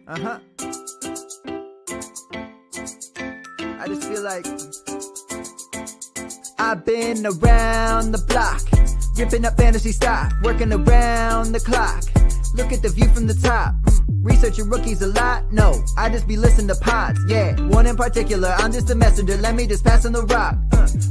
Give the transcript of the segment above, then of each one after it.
I just feel like I've been around the block, ripping up fantasy stock, working around the clock. Look at the view from the top. Researching rookies a lot? No, I just be listening to pods. Yeah, one in particular, I'm just a messenger. Let me just pass on the rock.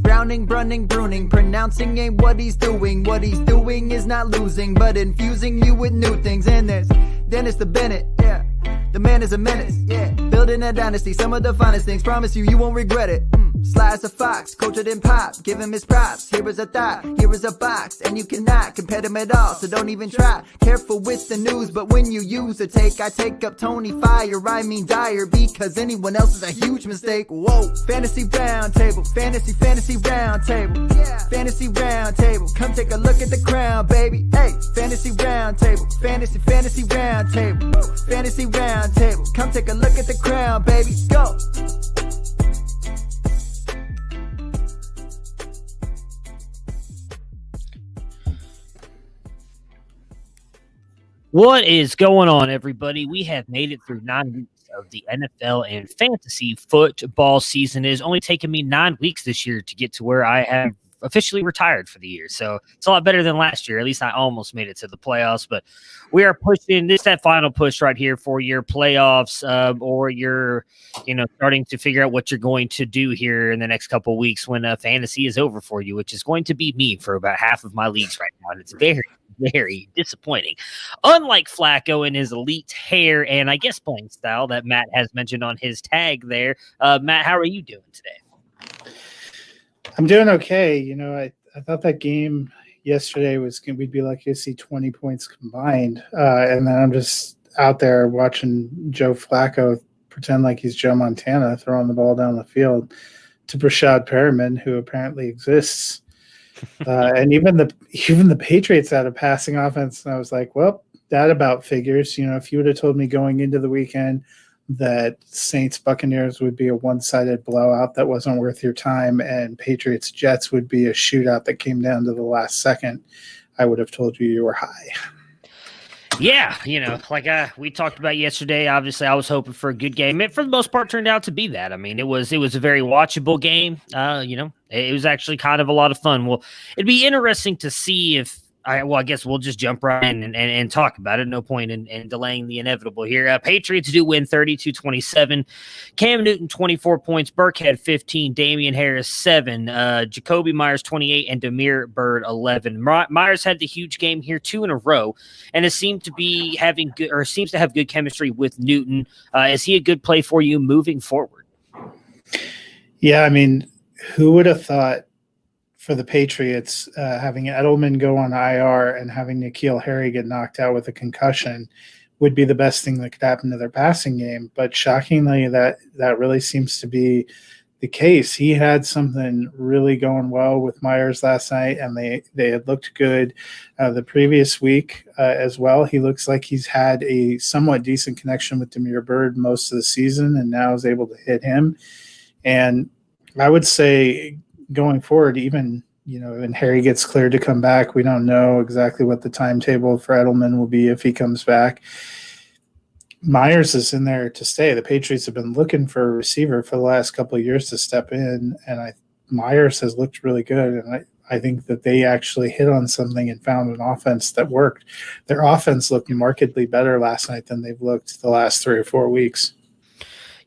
Browning, brunning, pruning, pronouncing ain't what he's doing. What he's doing is not losing, but infusing you with new things. And there's Dennis the Bennett, yeah. The man is a menace, yeah. Building a dynasty, some of the finest things. Promise you, you won't regret it. Sly as a fox, cultured in pop. Give him his props. Here is a thought, here is a box. And you cannot compare them at all, so don't even try. Careful with the news, but when you use a take, I take up Tony Fire. I mean Dyer, because anyone else is a huge mistake. Whoa, fantasy round table, fantasy round table. Yeah. Fantasy round table, come take a look at the crown, baby. Hey, fantasy round table, fantasy round table. Fantasy round table, come take a look at the crown, baby. Go. What is going on, everybody? We have made it through 9 weeks of the NFL and fantasy football season. It has only taken me 9 weeks this year to get to where I have officially retired for the year. So it's a lot better than last year. At least I almost made it to the playoffs, but we are pushing that final push right here for your playoffs, or you're, starting to figure out what you're going to do here in the next couple of weeks when fantasy is over for you, which is going to be me for about half of my leagues right now. And it's very, very disappointing. Unlike Flacco and his elite hair and I guess playing style that Matt has mentioned on his tag there. Matt, how are you doing today? I'm doing okay. I thought that game yesterday we'd be lucky to see 20 points combined. And then I'm just out there watching Joe Flacco pretend like he's Joe Montana throwing the ball down the field to Brashad Perriman, who apparently exists. And even the Patriots had a passing offense. And I was like, well, that about figures. If you would have told me going into the weekend that Saints Buccaneers would be a one-sided blowout that wasn't worth your time, and Patriots Jets would be a shootout that came down to the last second, I would have told you were high. Yeah, like we talked about yesterday, obviously I was hoping for a good game. It, for the most part, turned out to be that. I mean, it was a very watchable game. It was actually kind of a lot of fun. Well, it'd be interesting to see if I guess we'll just jump right in and talk about it. No point in delaying the inevitable here. Patriots do win 32-27. Cam Newton, 24 points. Burkhead, 15. Damian Harris, 7. Jacoby Myers, 28. And Damiere Byrd, 11. Myers had the huge game here, 2 in a row, and it seems to have good chemistry with Newton. Is he a good play for you moving forward? Yeah, I mean, who would have thought for the Patriots, having Edelman go on IR and having N'Keal Harry get knocked out with a concussion would be the best thing that could happen to their passing game. But shockingly, that really seems to be the case. He had something really going well with Myers last night, and they had looked good the previous week as well. He looks like he's had a somewhat decent connection with Damiere Byrd most of the season, and now is able to hit him. And I would say, going forward, even, when Harry gets cleared to come back, we don't know exactly what the timetable for Edelman will be if he comes back. Myers is in there to stay. The Patriots have been looking for a receiver for the last couple of years to step in, and Myers has looked really good, and I think that they actually hit on something and found an offense that worked. Their offense looked markedly better last night than they've looked the last 3 or 4 weeks.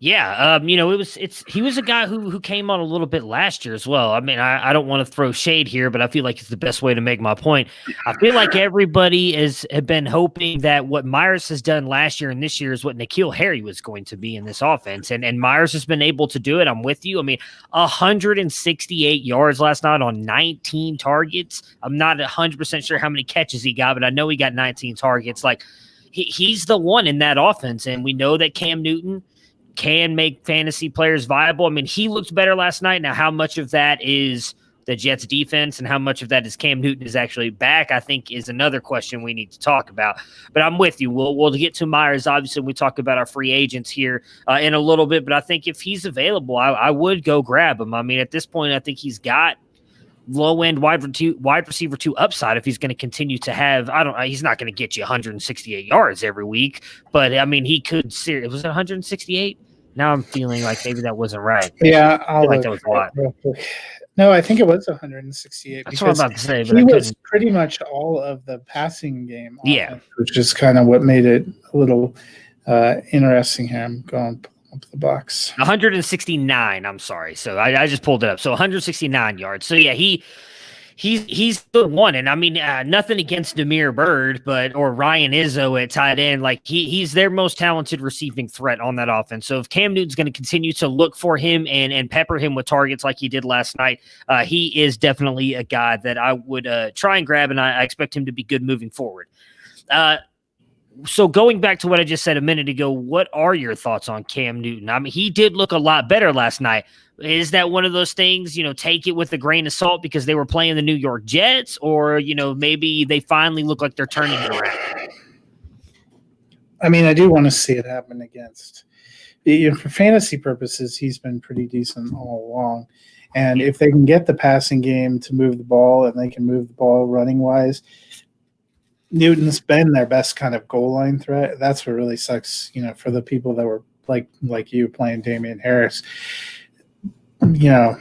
Yeah, he was a guy who came on a little bit last year as well. I mean, I don't want to throw shade here, but I feel like it's the best way to make my point. I feel like everybody have been hoping that what Myers has done last year and this year is what N'Keal Harry was going to be in this offense, and Myers has been able to do it. I'm with you. I mean, 168 yards last night on 19 targets. I'm not 100% sure how many catches he got, but I know he got 19 targets. Like, he's the one in that offense, and we know that Cam Newton can make fantasy players viable. I mean, he looked better last night. Now, how much of that is the Jets defense and how much of that is Cam Newton is actually back, I think is another question we need to talk about. But I'm with you. We'll get to Myers. Obviously, we talk about our free agents here in a little bit, but I think if he's available, I would go grab him. I mean, at this point, I think he's got low end wide receiver 2 upside if he's going to continue to have. He's not going to get you 168 yards every week, but I mean, he could. Was it 168? Now I'm feeling like maybe that wasn't right. Yeah, I feel like that was a lot. No, I think it was 168. That's what I'm about to say. But he was pretty much all of the passing game offense, which is kind of what made it a little interesting here. I'm going up the box. 169. I'm sorry. So I just pulled it up. So 169 yards. So yeah, he's the one. And I mean, nothing against Demir Bird, or Ryan Izzo at tight end. Like he's their most talented receiving threat on that offense. So if Cam Newton's going to continue to look for him and pepper him with targets like he did last night, he is definitely a guy that I would try and grab, and I expect him to be good moving forward. So going back to what I just said a minute ago, what are your thoughts on Cam Newton? I mean, he did look a lot better last night. Is that one of those things, take it with a grain of salt because they were playing the New York Jets, or, maybe they finally look like they're turning it around? I mean, I do want to see it happen against. For fantasy purposes, he's been pretty decent all along. And if they can get the passing game to move the ball and they can move the ball running-wise, Newton's been their best kind of goal line threat. That's what really sucks, for the people that were like you playing Damian Harris. Listening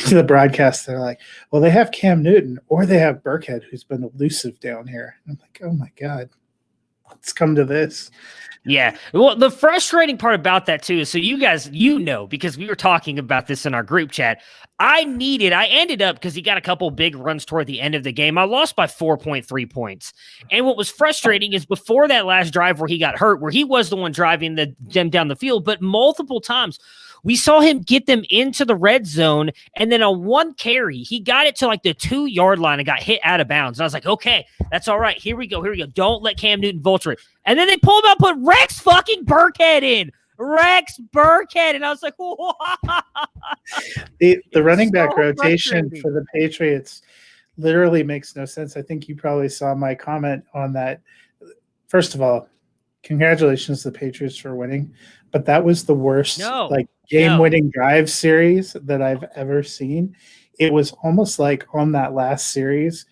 to the broadcast, they're like, well, they have Cam Newton or they have Burkhead, who's been elusive down here. And I'm like, oh my God, let's come to this. Yeah. Well, the frustrating part about that too is, so you guys, because we were talking about this in our group chat, I ended up, because he got a couple big runs toward the end of the game, I lost by 4.3 points. And what was frustrating is before that last drive where he got hurt, where he was the one driving them down the field, but multiple times we saw him get them into the red zone, and then on one carry, he got it to like the 2-yard line and got hit out of bounds. And I was like, okay, that's all right. Here we go. Don't let Cam Newton vulture it. And then they pulled him out, put Rex fucking Burkhead in. Rex Burkhead. And I was like, what? The running back rotation for the Patriots literally makes no sense. I think you probably saw my comment on that. First of all, congratulations to the Patriots for winning, but that was the worst game-winning drive series that I've ever seen. It was almost like on that last series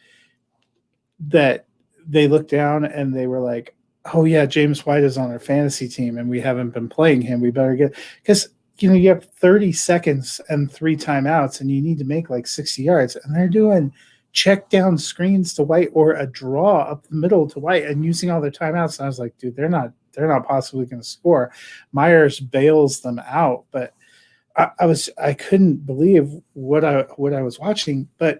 that they looked down and they were like, oh yeah, James White is on our fantasy team and we haven't been playing him. We better get, because you have 30 seconds and 3 timeouts and you need to make like 60 yards, and they're doing check down screens to White or a draw up the middle to White and using all their timeouts. And I was like, dude, they're not possibly going to score. Myers bails them out, but I couldn't believe what I was watching. But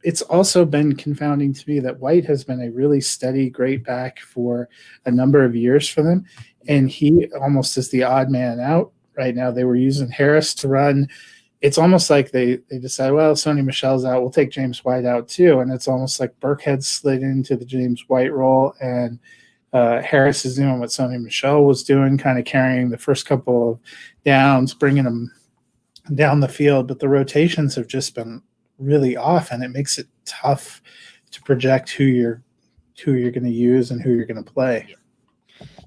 it's also been confounding to me that White has been a really steady, great back for a number of years for them, and he almost is the odd man out right now. They were using Harris to run. It's almost like they decided, well, Sony Michel's out, we'll take James White out too. And it's almost like Burkhead slid into the James White role, and Harris is doing what Sony Michel was doing, kind of carrying the first couple of downs, bringing them down the field. But the rotations have just been really off, and it makes it tough to project who you're going to use and who you're going to play.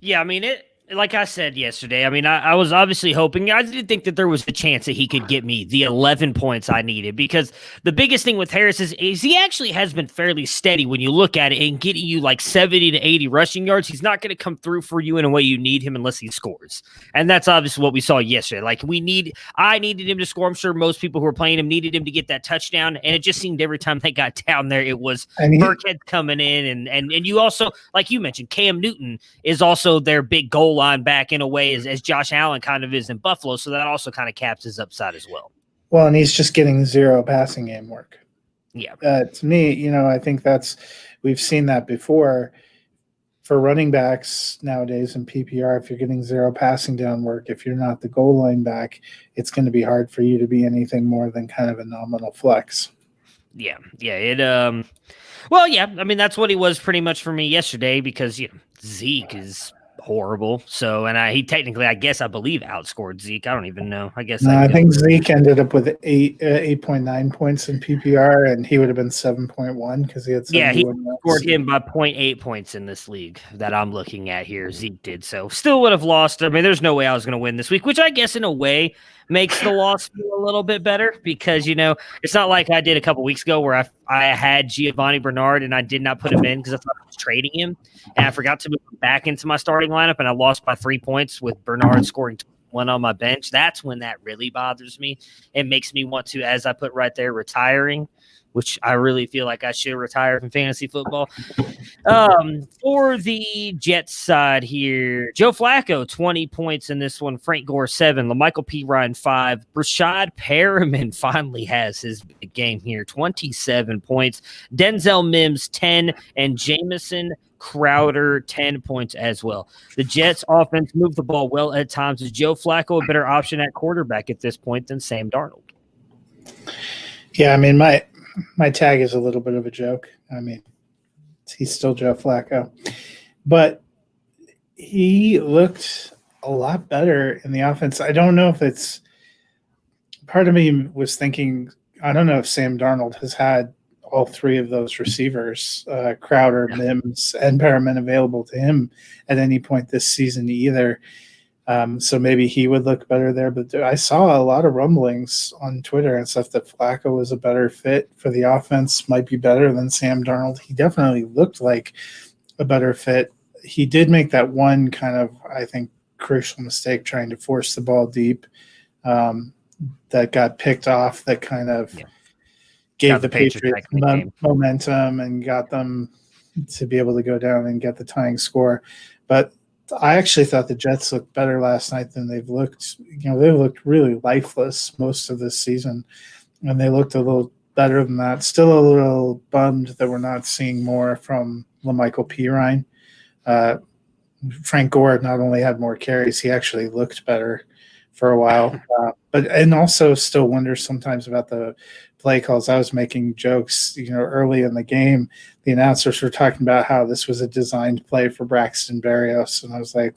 Yeah, I mean, like I said yesterday, I mean, I was obviously hoping. I didn't think that there was a chance that he could get me the 11 points I needed, because the biggest thing with Harris is he actually has been fairly steady when you look at it, and getting you like 70 to 80 rushing yards. He's not going to come through for you in a way you need him unless he scores. And that's obviously what we saw yesterday. Like I needed him to score. I'm sure most people who were playing him needed him to get that touchdown. And it just seemed every time they got down there, it was Burkhead coming in. And you also, like you mentioned, Cam Newton is also their big goal line back in a way as Josh Allen kind of is in Buffalo. So that also kind of caps his upside as well. Well, and he's just getting 0 passing game work. Yeah. To me, I think we've seen that before for running backs nowadays in PPR. If you're getting 0 passing down work, if you're not the goal line back, it's going to be hard for you to be anything more than kind of a nominal flex. Yeah. Yeah. Well, yeah, I mean, that's what he was pretty much for me yesterday, because, Zeke is horrible. So, and I believe outscored Zeke. I don't even know. I think Zeke ended up with 8.9 points in PPR, and he would have been 7.1 because he had. Yeah, he scored him by 0.8 points in this league that I'm looking at here. Zeke did. So still would have lost. I mean, there's no way I was going to win this week, which I guess in a way makes the loss feel a little bit better because, it's not like I did a couple weeks ago where I had Giovanni Bernard and I did not put him in because I thought I was trading him. And I forgot to move him back into my starting lineup and I lost by 3 points with Bernard scoring one on my bench. That's when that really bothers me. It makes me want to, as I put right there, retiring, which I really feel like I should retire from fantasy football. For the Jets side here, Joe Flacco, 20 points in this one. Frank Gore, 7. LaMichael P. Ryan, 5. Brashad Perriman finally has his big game here, 27 points. Denzel Mims, 10. And Jamison Crowder, 10 points as well. The Jets offense moved the ball well at times. Is Joe Flacco a better option at quarterback at this point than Sam Darnold? Yeah, I mean, my tag is a little bit of a joke. I mean, he's still Joe Flacco. But he looked a lot better in the offense. I don't know if it's – part of me was thinking, I don't know if Sam Darnold has had all three of those receivers, Crowder, Mims, and Perriman available to him at any point this season either. So maybe he would look better there. But I saw a lot of rumblings on Twitter and stuff that Flacco was a better fit for the offense, might be better than Sam Darnold. He definitely looked like a better fit. He did make that one kind of, I think, crucial mistake trying to force the ball deep that got picked off, that kind of gave the Patriots momentum and got them to be able to go down and get the tying score. But I actually thought the Jets looked better last night than they've looked. They looked really lifeless most of this season, and they looked a little better than that. Still a little bummed that we're not seeing more from LaMichael P. Ryan. Frank Gore not only had more carries, he actually looked better for a while. And also still wonder sometimes about the play calls. I was making jokes, early in the game. The announcers were talking about how this was a designed play for Braxton Berrios. And I was like,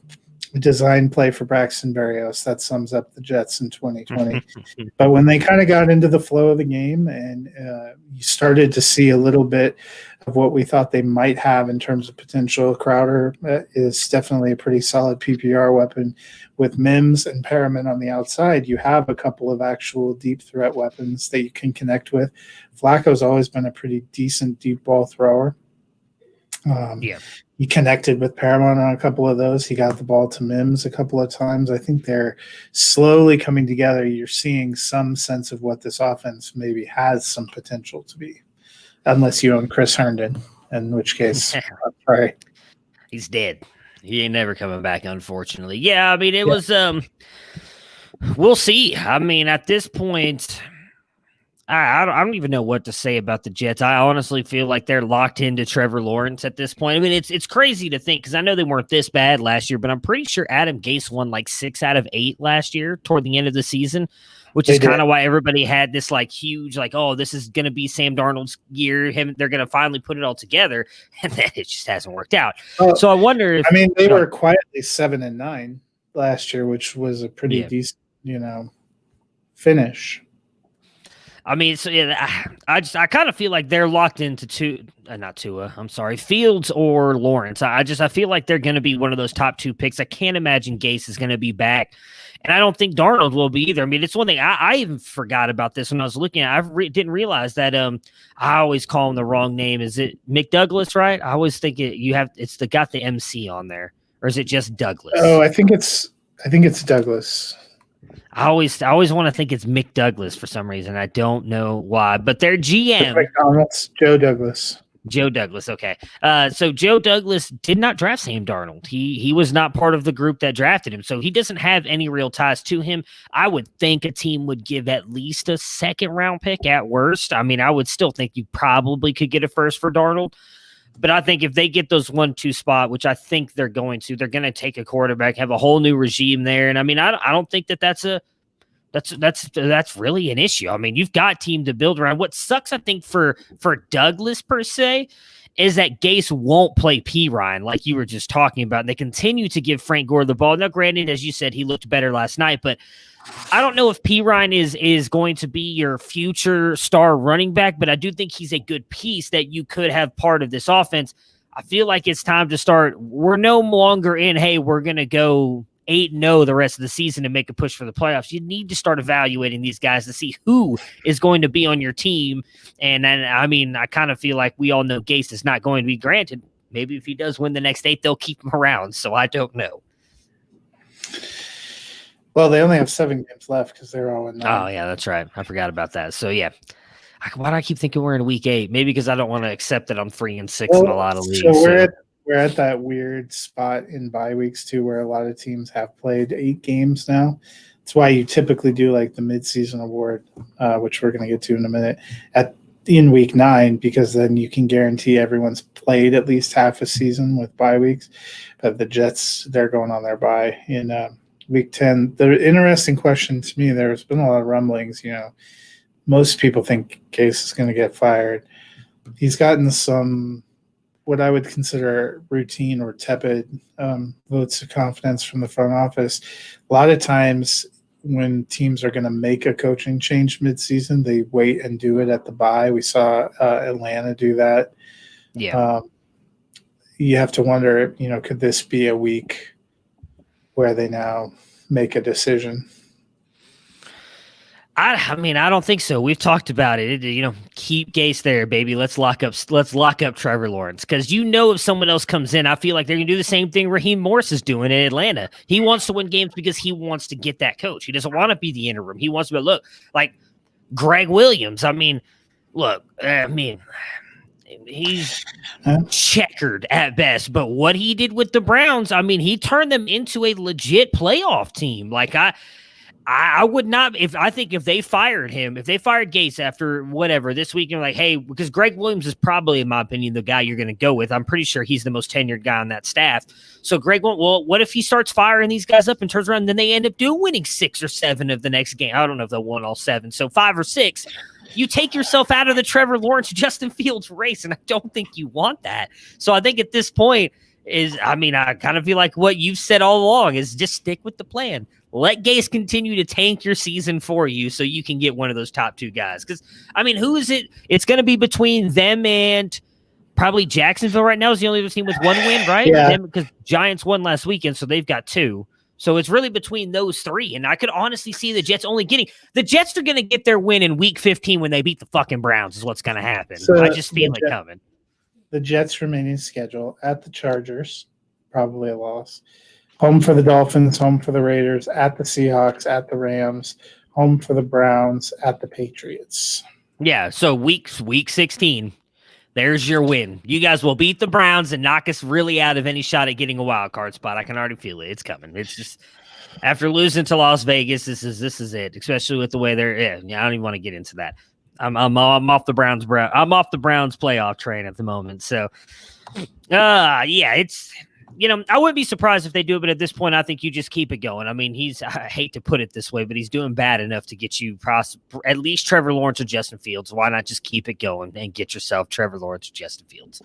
a designed play for Braxton Berrios. That sums up the Jets in 2020. But when they kind of got into the flow of the game and you started to see a little bit of what we thought they might have in terms of potential, Crowder is definitely a pretty solid PPR weapon. With Mims and Perriman on the outside, you have a couple of actual deep threat weapons that you can connect with. Flacco's always been a pretty decent deep ball thrower. He connected with Perriman on a couple of those. He got the ball to Mims a couple of times. I think they're slowly coming together. You're seeing some sense of what this offense maybe has some potential to be, unless you own Chris Herndon, in which case, sorry. He's dead. He ain't never coming back, unfortunately. Yeah, I mean, it was we'll see. I mean, at this point, I don't even know what to say about the Jets. I honestly feel like they're locked into Trevor Lawrence at this point. I mean, it's crazy to think because I know they weren't this bad last year, but I'm pretty sure Adam Gase won like 6 out of 8 last year toward the end of the season, which is kind of why everybody had this like huge, like, oh, this is going to be Sam Darnold's year. They're going to finally put it all together, and then it just hasn't worked out. So I wonder if they were quietly 7-9 last year, which was a pretty decent, finish. I mean, so I kind of feel like they're locked into Fields or Lawrence. I feel like they're going to be one of those top 2 picks. I can't imagine Gase is going to be back, and I don't think Darnold will be either. I mean, it's one thing I even forgot about this when I was looking at. I didn't realize that. I always call him the wrong name. Is it McDouglas? Right? I always think it's got the MC on there, or is it just Douglas? Oh, I think it's Douglas. I always want to think it's Mick Douglas for some reason. I don't know why, but their GM, McDonald's, Joe Douglas. Joe Douglas. Okay. So Joe Douglas did not draft Sam Darnold. He was not part of the group that drafted him. So he doesn't have any real ties to him. I would think a team would give at least a 2nd round pick at worst. I mean, I would still think you probably could get a 1st for Darnold. But I think if they get those 1-2 spot, which I think they're going to take a quarterback, have a whole new regime there. And I mean, I don't think that's really an issue. I mean, you've got team to build around. What sucks, I think, for Douglas per se, is that Gase won't play P. Ryan like you were just talking about. And they continue to give Frank Gore the ball. Now, granted, as you said, he looked better last night, but I don't know if P. Ryan is going to be your future star running back, but I do think he's a good piece that you could have part of this offense. I feel like it's time to start. We're no longer in, hey, we're going to go 8-0 the rest of the season and make a push for the playoffs, you need to start evaluating these guys to see who is going to be on your team. And then, I mean, I kind of feel like we all know Gase is not going to be granted. Maybe if he does win the next 8, they'll keep him around. So I don't know. Well, they only have 7 games left because they're all in 9. Oh, yeah, that's right. I forgot about that. So, yeah. Why do I keep thinking we're in week 8? Maybe because I don't want to accept that I'm 3-6 in a lot of leagues. So we're at that weird spot in bye weeks too, where a lot of teams have played 8 games now. That's why you typically do like the Midseason Award, which we're going to get to in a minute, in week 9, because then you can guarantee everyone's played at least half a season with bye weeks. But the Jets, they're going on their bye in week 10. The interesting question to me, there's been a lot of rumblings. Most people think Gase is going to get fired. He's gotten some what I would consider routine or tepid votes of confidence from the front office. A lot of times when teams are going to make a coaching change midseason, they wait and do it at the bye. We saw Atlanta do that. Yeah. You have to wonder, could this be a week where they now make a decision? I mean, I don't think so. We've talked about it. Keep Gase there, baby. Let's lock up Trevor Lawrence, because if someone else comes in, I feel like they're gonna do the same thing Raheem Morris is doing in Atlanta. He wants to win games because he wants to get that coach. He doesn't want to be the interim. He wants to look like Greg Williams. He's checkered at best, but what he did with the Browns, he turned them into a legit playoff team. Like I would not, if they fired Gase after whatever this week, and like, hey, because Greg Williams is probably, in my opinion, the guy you're going to go with. I'm pretty sure he's the most tenured guy on that staff. So what if he starts firing these guys up and turns around, and then they end up winning 6 or 7 of the next game? I don't know if they won all 7. So 5 or 6, you take yourself out of the Trevor Lawrence, Justin Fields race. And I don't think you want that. So I think at this point I kind of feel like what you've said all along is just stick with the plan. Let Gase continue to tank your season for you so you can get one of those top 2 guys. Because, who is it? It's going to be between them and probably Jacksonville right now is the only other team with 1 win, right? Yeah. Because Giants won last weekend, so they've got 2. So it's really between those 3. And I could honestly see the Jets the Jets are going to get their win in week 15 when they beat the fucking Browns is what's going to happen. So I just feel it coming. The Jets remaining schedule at the Chargers, probably a loss. Home for the Dolphins, home for the Raiders, at the Seahawks, at the Rams, home for the Browns, at the Patriots. Yeah, so week 16, there's your win. You guys will beat the Browns and knock us really out of any shot at getting a wild card spot. I can already feel it. It's coming. It's just after losing to Las Vegas, this is it. Especially with the way they're. Yeah, I don't even want to get into that. I'm off the Browns. I'm off the Browns playoff train at the moment. So, it's. I wouldn't be surprised if they do it, but at this point, I think you just keep it going. I hate to put it this way, but he's doing bad enough to get you at least Trevor Lawrence or Justin Fields. Why not just keep it going and get yourself Trevor Lawrence or Justin Fields?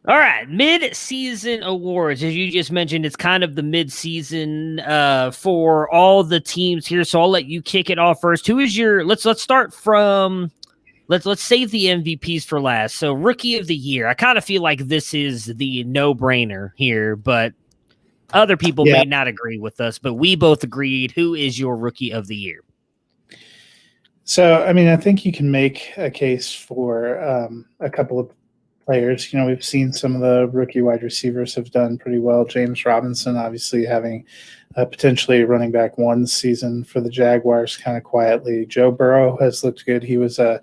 All right, Midseason Awards. As you just mentioned, it's kind of the midseason for all the teams here, so I'll let you kick it off first. Who is your – let's start from – Let's save the MVPs for last. So Rookie of the Year. I kind of feel like this is the no-brainer here, but other people may not agree with us, but we both agreed. Who is your Rookie of the Year? So, I think you can make a case for a couple of players. We've seen some of the rookie wide receivers have done pretty well. James Robinson, obviously having potentially running back 1 season for the Jaguars kind of quietly. Joe Burrow has looked good. He was a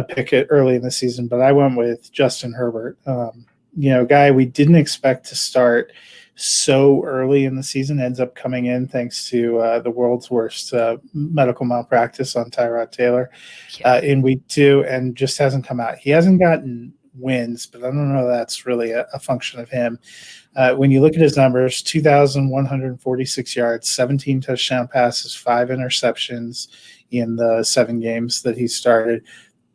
pick early in the season, but I went with Justin Herbert. Guy we didn't expect to start so early in the season, ends up coming in thanks to the world's worst medical malpractice on Tyrod Taylor in week 2, and just hasn't come out. He hasn't gotten wins, but I don't know that's really a function of him. When you look at his numbers, 2,146 yards, 17 touchdown passes, 5 interceptions in the 7 games that he started,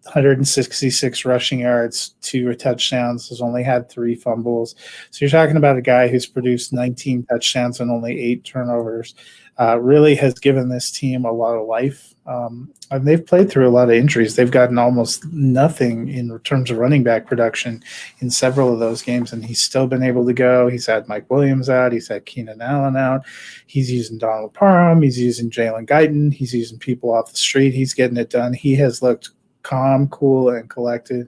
166 rushing yards, 2 touchdowns, has only had 3 fumbles. So you're talking about a guy who's produced 19 touchdowns and only 8 turnovers. Really has given this team a lot of life. And they've played through a lot of injuries. They've gotten almost nothing in terms of running back production in several of those games, and he's still been able to go. He's had Mike Williams out. He's had Keenan Allen out. He's using Donald Parham. He's using Jalen Guyton. He's using people off the street. He's getting it done. He has looked calm, cool, and collected,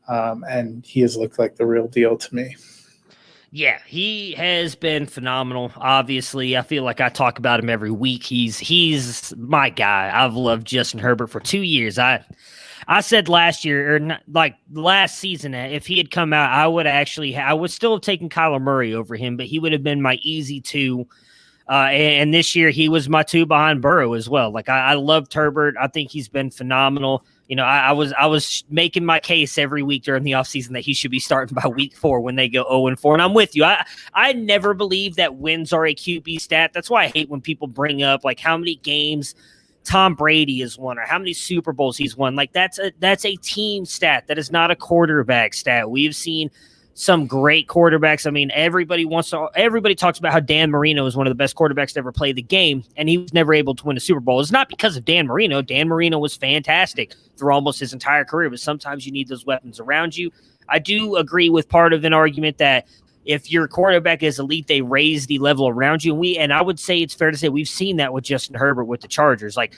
and he has looked like the real deal to me. Yeah, he has been phenomenal. Obviously, I feel like I talk about him every week. He's my guy. I've loved Justin Herbert for 2 years. I said last year, or not, like last season, if he had come out, I would still have taken Kyler Murray over him, but he would have been my easy 2. And this year he was my 2 behind Burrow as well. Like I loved Herbert. I think he's been phenomenal. You know, I was making my case every week during the offseason that he should be starting by week 4 when they go 0-4. And I'm with you. I never believe that wins are a QB stat. That's why I hate when people bring up like how many games Tom Brady has won or how many Super Bowls he's won. Like that's a team stat. That is not a quarterback stat. We've seen some great quarterbacks. I mean, everybody talks about how Dan Marino is one of the best quarterbacks to ever play the game, and he was never able to win a Super Bowl. It's not because of Dan Marino. Dan Marino was fantastic through almost his entire career, but sometimes you need those weapons around you. I do agree with part of an argument that if your quarterback is elite, they raise the level around you. And I would say it's fair to say we've seen that with Justin Herbert with the Chargers. Like,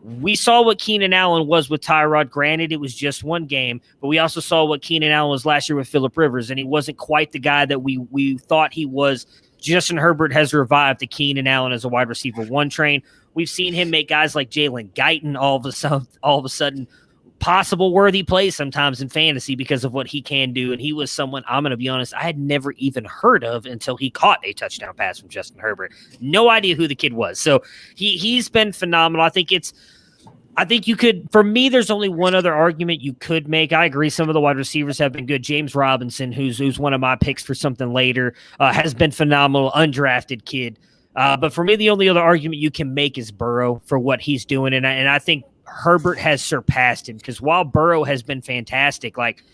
we saw what Keenan Allen was with Tyrod. Granted, it was just one game, but we also saw what Keenan Allen was last year with Phillip Rivers, and he wasn't quite the guy that we thought he was. Justin Herbert has revived the Keenan Allen as a wide receiver 1 train. We've seen him make guys like Jalen Guyton all of a sudden possible worthy plays sometimes in fantasy because of what he can do. And he was someone, I'm going to be honest, I had never even heard of until he caught a touchdown pass from Justin Herbert. No idea who the kid was. So he's been phenomenal. I think you could, for me, there's only one other argument you could make. I agree. Some of the wide receivers have been good. James Robinson, who's one of my picks for something later, has been phenomenal, undrafted kid. But for me, the only other argument you can make is Burrow for what he's doing. And I think Herbert has surpassed him because while Burrow has been fantastic, like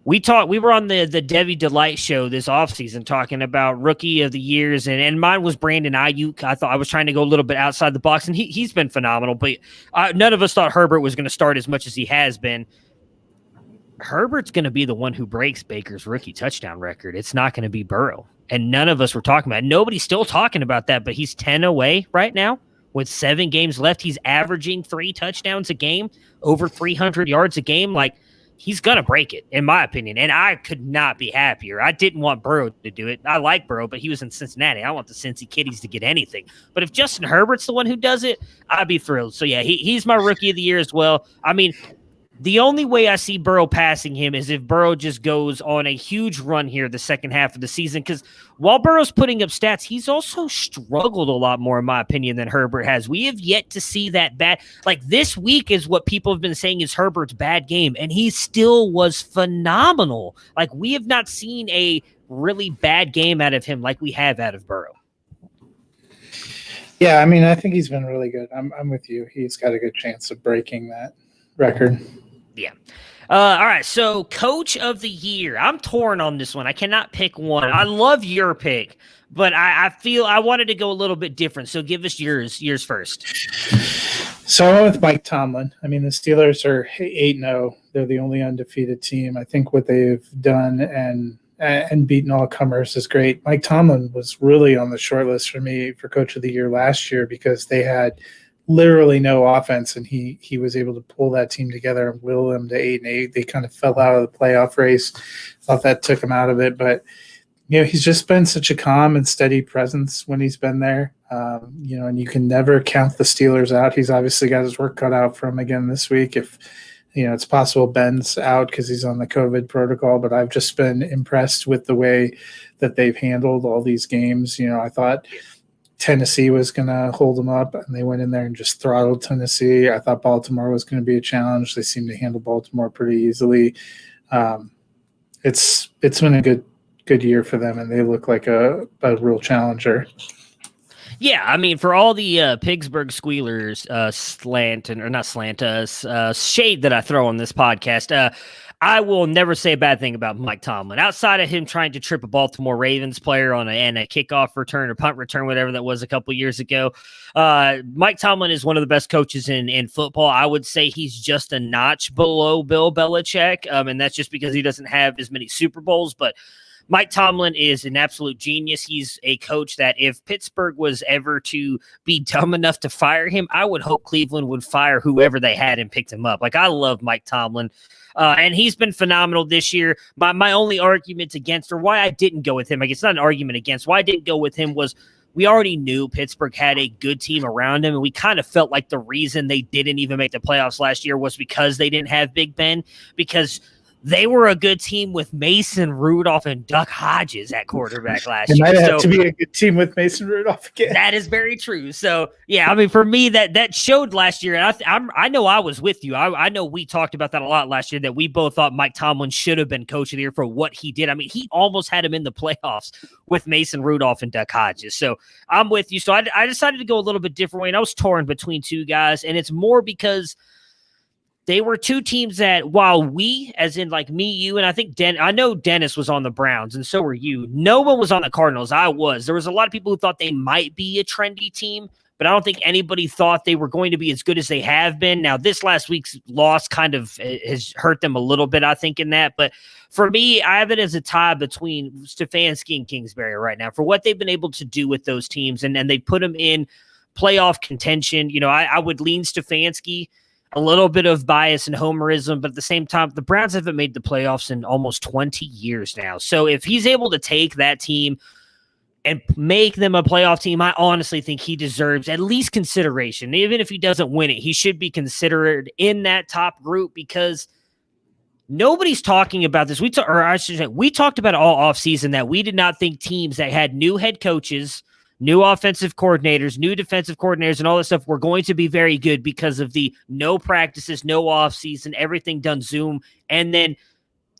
we were on the Debbie Delight show this offseason talking about rookie of the years, and mine was Brandon Ayuk. I thought I was trying to go a little bit outside the box, and he's been phenomenal, but none of us thought Herbert was going to start as much as he has been. Herbert's going to be the one who breaks Baker's rookie touchdown record. It's not going to be Burrow, and none of us were talking about it. Nobody's still talking about that, but he's 10 away right now with 7 games left. He's averaging 3 touchdowns a game, over 300 yards a game. Like, he's going to break it, in my opinion, and I could not be happier. I didn't want Burrow to do it. I like Burrow, but he was in Cincinnati. I want the Cincy Kitties to get anything. But if Justin Herbert's the one who does it, I'd be thrilled. So, yeah, he's my rookie of the year as well. I mean, the only way I see Burrow passing him is if Burrow just goes on a huge run here the second half of the season. Because while Burrow's putting up stats, he's also struggled a lot more, in my opinion, than Herbert has. We have yet to see that bad. Like, this week is what people have been saying is Herbert's bad game, and he still was phenomenal. Like, we have not seen a really bad game out of him like we have out of Burrow. Yeah, I mean, I think he's been really good. I'm with you. He's got a good chance of breaking that record. Yeah. All right. So, coach of the year. I'm torn on this one. I cannot pick one. I love your pick, but I feel I wanted to go a little bit different. So, give us yours first. So, I went with Mike Tomlin. I mean, the Steelers are 8-0. They're the only undefeated team. I think what they've done and beaten all comers is great. Mike Tomlin was really on the short list for me for coach of the year last year because they had literally no offense, and he was able to pull that team together and will them to 8-8. They kind of fell out of the playoff race. Thought that took him out of it, but he's just been such a calm and steady presence when he's been there. And you can never count the Steelers out. He's obviously got his work cut out for him again this week. If it's possible Ben's out because he's on the COVID protocol, but I've just been impressed with the way that they've handled all these games. I thought Tennessee was going to hold them up, and they went in there and just throttled Tennessee. I thought Baltimore was going to be a challenge. They seem to handle Baltimore pretty easily. It's been a good year for them, and they look like a real challenger. Yeah, I mean, for all the Pittsburgh Squealers shade that I throw on this podcast, I will never say a bad thing about Mike Tomlin. Outside of him trying to trip a Baltimore Ravens player on a kickoff return or punt return, whatever that was a couple years ago, Mike Tomlin is one of the best coaches in football. I would say he's just a notch below Bill Belichick, and that's just because he doesn't have as many Super Bowls, but Mike Tomlin is an absolute genius. He's a coach that if Pittsburgh was ever to be dumb enough to fire him, I would hope Cleveland would fire whoever they had and picked him up. Like, I love Mike Tomlin. And he's been phenomenal this year. My only argument against, or why I didn't go with him, like, it's not an argument against, why I didn't go with him was we already knew Pittsburgh had a good team around him, and we kind of felt like the reason they didn't even make the playoffs last year was because they didn't have Big Ben, because they were a good team with Mason Rudolph and Duck Hodges at quarterback last year. It might have to be a good team with Mason Rudolph again. That is very true. So, yeah, I mean, for me, that showed last year. And I know I was with you. I know we talked about that a lot last year, that we both thought Mike Tomlin should have been coach of the year for what he did. I mean, he almost had him in the playoffs with Mason Rudolph and Duck Hodges. So I'm with you. So I decided to go a little bit different way, and I was torn between two guys, and it's more because they were two teams that, while we, as in like me, you, and I think I know Dennis was on the Browns, and so were you. No one was on the Cardinals. I was. There was a lot of people who thought they might be a trendy team, but I don't think anybody thought they were going to be as good as they have been. Now, this last week's loss kind of has hurt them a little bit, I think, in that. But for me, I have it as a tie between Stefanski and Kingsbury right now for what they've been able to do with those teams, and they put them in playoff contention. You know, I would lean Stefanski. A little bit of bias and homerism, but at the same time, the Browns haven't made the playoffs in almost 20 years now. So if he's able to take that team and make them a playoff team, I honestly think he deserves at least consideration. Even if he doesn't win it, he should be considered in that top group, because nobody's talking about this. We talked about it all offseason that we did not think teams that had new head coaches, new offensive coordinators, new defensive coordinators, and all this stuff were going to be very good because of the no practices, no offseason, everything done Zoom. And then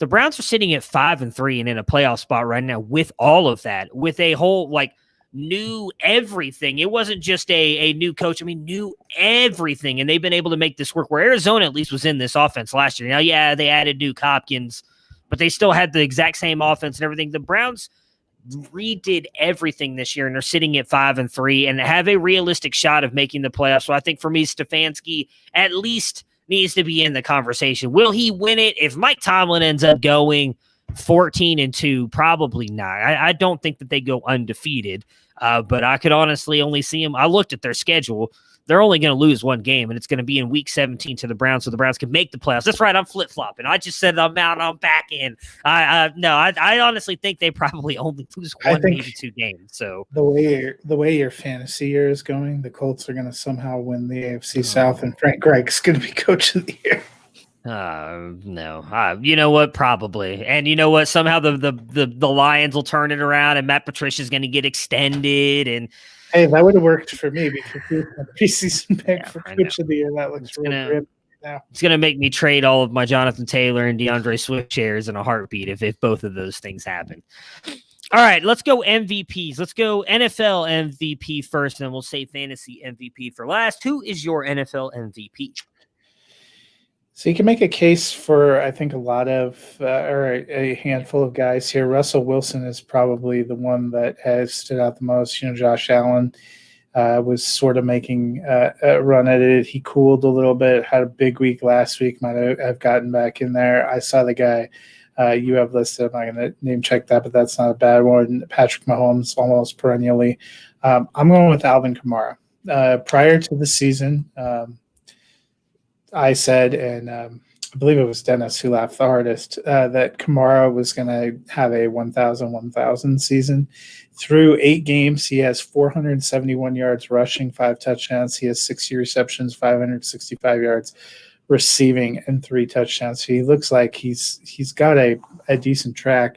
the Browns are sitting at 5-3 and in a playoff spot right now with all of that, with a whole new everything. It wasn't just a new coach. I mean, new everything. And they've been able to make this work, where Arizona at least was in this offense last year. Now, yeah, they added Duke Hopkins, but they still had the exact same offense and everything. The Browns redid everything this year, and they're sitting at 5-3 and have a realistic shot of making the playoffs. So I think for me, Stefanski at least needs to be in the conversation. Will he win it? If Mike Tomlin ends up going 14-2, probably not. I don't think that they go undefeated, but I could honestly only see them. I looked at their schedule. They're only going to lose one game, and it's going to be in week 17 to the Browns, so the Browns can make the playoffs. That's right, I'm flip-flopping. I just said I'm out, I'm back in. I honestly think they probably only lose one, maybe two games. So the way your fantasy year is going, the Colts are going to somehow win the AFC South, and Frank Reich's going to be coach of the year. No. You know what? Probably. And you know what? Somehow the Lions will turn it around, and Matt Patricia's going to get extended, and hey, that would have worked for me because he was my preseason pick for coach of the year. That looks really good now. It's going to make me trade all of my Jonathan Taylor and DeAndre Swift shares in a heartbeat if both of those things happen. All right, let's go MVPs. Let's go NFL MVP first, and then we'll say fantasy MVP for last. Who is your NFL MVP? So you can make a case for, I think, a lot of, or a handful of guys here. Russell Wilson is probably the one that has stood out the most. You know, Josh Allen was sort of making a run at it. He cooled a little bit, had a big week last week, might have gotten back in there. I saw the guy you have listed. I'm not going to name check that, but that's not a bad one. Patrick Mahomes, almost perennially. I'm going with Alvin Kamara. Prior to the season, I said, and I believe it was Dennis who laughed the hardest, that Kamara was going to have a 1,000 season. Through 8 games, he has 471 yards rushing, 5 touchdowns. He has 60 receptions, 565 yards receiving, and 3 touchdowns. So he looks like he's got a decent track.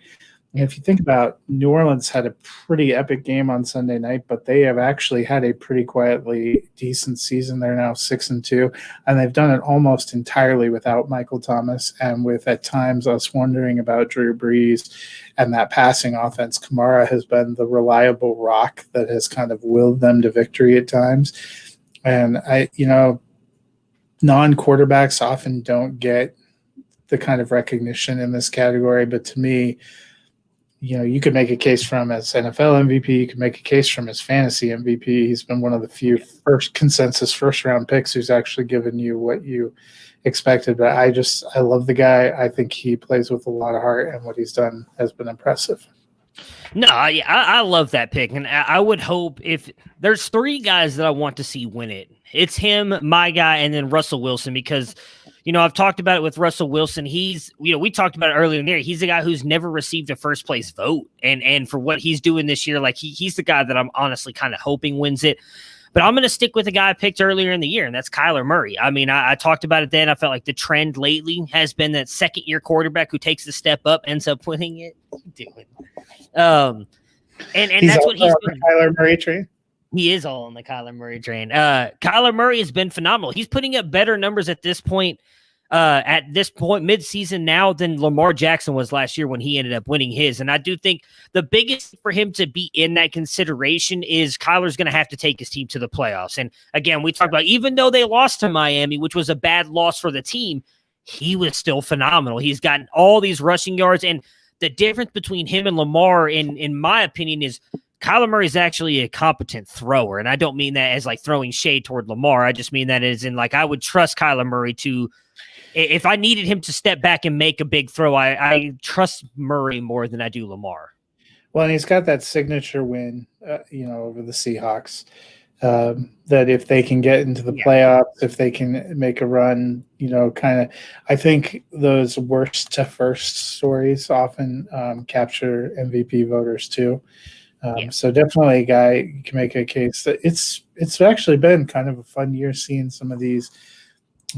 If you think about New Orleans had a pretty epic game on Sunday night, but they have actually had a pretty quietly decent season. They're now 6-2, and they've done it almost entirely without Michael Thomas and with at times us wondering about Drew Brees and that passing offense. Kamara has been the reliable rock that has kind of willed them to victory at times. And non-quarterbacks often don't get the kind of recognition in this category, but to me, you could make a case for him as NFL MVP. You could make a case for him as fantasy MVP. He's been one of the few consensus first-round picks who's actually given you what you expected. But I love the guy. I think he plays with a lot of heart, and what he's done has been impressive. No, I love that pick, and I would hope if there's 3 guys that I want to see win it, it's him, my guy, and then Russell Wilson, because I've talked about it with Russell Wilson. He's, we talked about it earlier in the year. He's a guy who's never received a first place vote, and for what he's doing this year, like he's the guy that I'm honestly kind of hoping wins it. But I'm going to stick with the guy I picked earlier in the year, and that's Kyler Murray. I mean, I talked about it then. I felt like the trend lately has been that second-year quarterback who takes the step up, ends up winning it. What are you doing? And that's what he's doing. Kyler Murray train. He is all on the Kyler Murray train. Kyler Murray has been phenomenal. He's putting up better numbers at this point, mid-season now, than Lamar Jackson was last year when he ended up winning his. And I do think the biggest for him to be in that consideration is Kyler's going to have to take his team to the playoffs. And again, we talked about, even though they lost to Miami, which was a bad loss for the team, he was still phenomenal. He's gotten all these rushing yards, and the difference between him and Lamar, in my opinion, is Kyler Murray is actually a competent thrower. And I don't mean that as like throwing shade toward Lamar. I just mean that as in like I would trust Kyler Murray to, if I needed him to step back and make a big throw, I trust Murray more than I do Lamar. Well, and he's got that signature win, over the Seahawks. That if they can get into the playoffs, if they can make a run, I think those worst to first stories often capture MVP voters too. So definitely a guy you can make a case that it's actually been kind of a fun year seeing some of these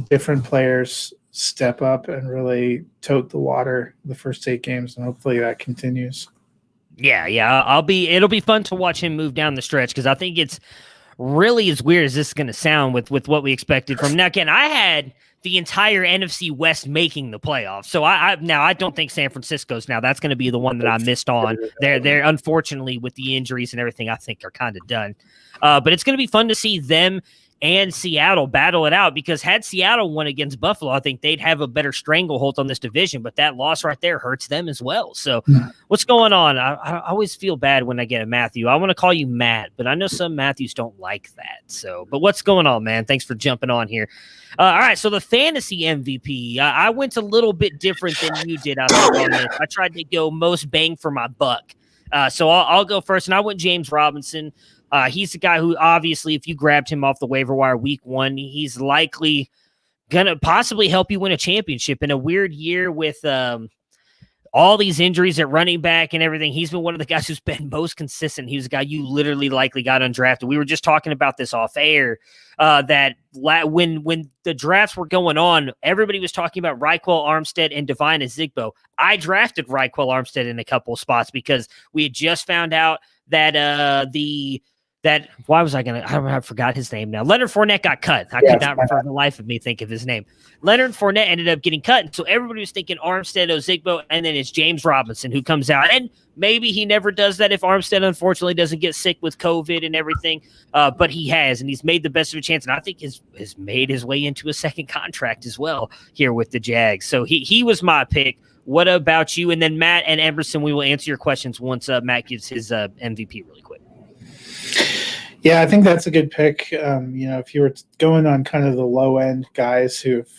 different players step up and really tote the water the first 8 games, and hopefully that continues. Yeah. It'll be fun to watch him move down the stretch, because I think it's really as weird as this is going to sound with what we expected from now. Again, I had the entire NFC West making the playoffs. So I don't think San Francisco's now. That's going to be the one that I missed on. They're unfortunately, with the injuries and everything, I think are kind of done. But it's going to be fun to see them and Seattle battle it out, because had Seattle won against Buffalo, I think they'd have a better stranglehold on this division, but that loss right there hurts them as well. So what's going on? I always feel bad when I get a Matthew. I want to call you Matt, but I know some Matthews don't like that. So, but what's going on, man? Thanks for jumping on here. All right, so the fantasy MVP, I went a little bit different than you did. I think on this. I tried to go most bang for my buck. So I'll go first, and I went James Robinson. He's the guy who, obviously, if you grabbed him off the waiver wire week 1, he's likely going to possibly help you win a championship in a weird year with all these injuries at running back and everything. He's been one of the guys who's been most consistent. He was a guy you literally likely got undrafted. We were just talking about this off air, that when the drafts were going on, everybody was talking about Raquel Armstead and Devine Ezigbo. I drafted Raquel Armstead in a couple of spots because we had just found out that I forgot his name now. Leonard Fournette got cut. I could not for the life of me think of his name. Leonard Fournette ended up getting cut. And so everybody was thinking Armstead, Ozigbo, and then it's James Robinson who comes out. And maybe he never does that if Armstead, unfortunately, doesn't get sick with COVID and everything. But he has, and he's made the best of a chance. And I think has made his way into a second contract as well here with the Jags. So he was my pick. What about you? And then Matt and Emerson, we will answer your questions once Matt gives his MVP really quick. Yeah, I think that's a good pick. If you were going on kind of the low end guys who've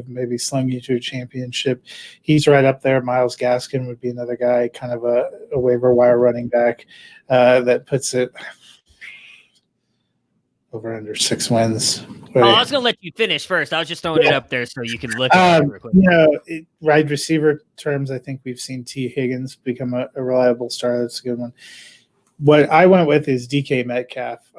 maybe slung you to a championship, he's right up there. Myles Gaskin would be another guy, kind of a waiver wire running back that puts it over under 6 wins. I was going to let you finish first. I was just throwing it up there so you can look at it real quick. Wide receiver terms, I think we've seen T. Higgins become a reliable star. That's a good one. What I went with is DK Metcalf,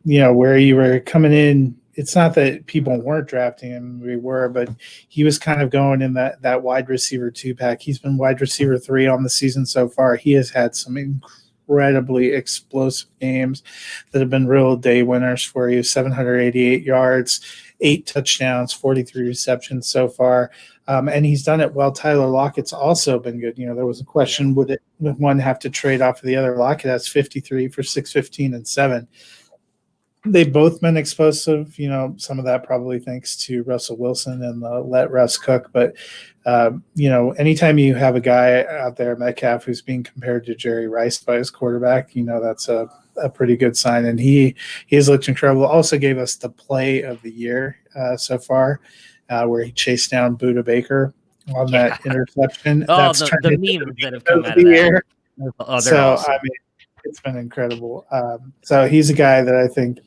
where you were coming in it's not that people weren't drafting him. We were, but he was kind of going in that wide receiver 2-pack. He's been wide receiver 3 on the season so far. He has had some incredibly explosive games that have been real day winners for you. 788 yards, 8 touchdowns, 43 receptions so far. And he's done it well. Tyler Lockett's also been good. There was a question, would one have to trade off of the other? Lockett has 53 for 615 and 7. They've both been explosive. Some of that probably thanks to Russell Wilson and the let Russ cook. But, anytime you have a guy out there, Metcalf, who's being compared to Jerry Rice by his quarterback, that's a pretty good sign. And he has looked incredible. Also gave us the play of the year so far, where he chased down Buda Baker on that interception. Oh, the memes that have come out of the year. So, awesome. I mean, it's been incredible. So he's a guy that I think,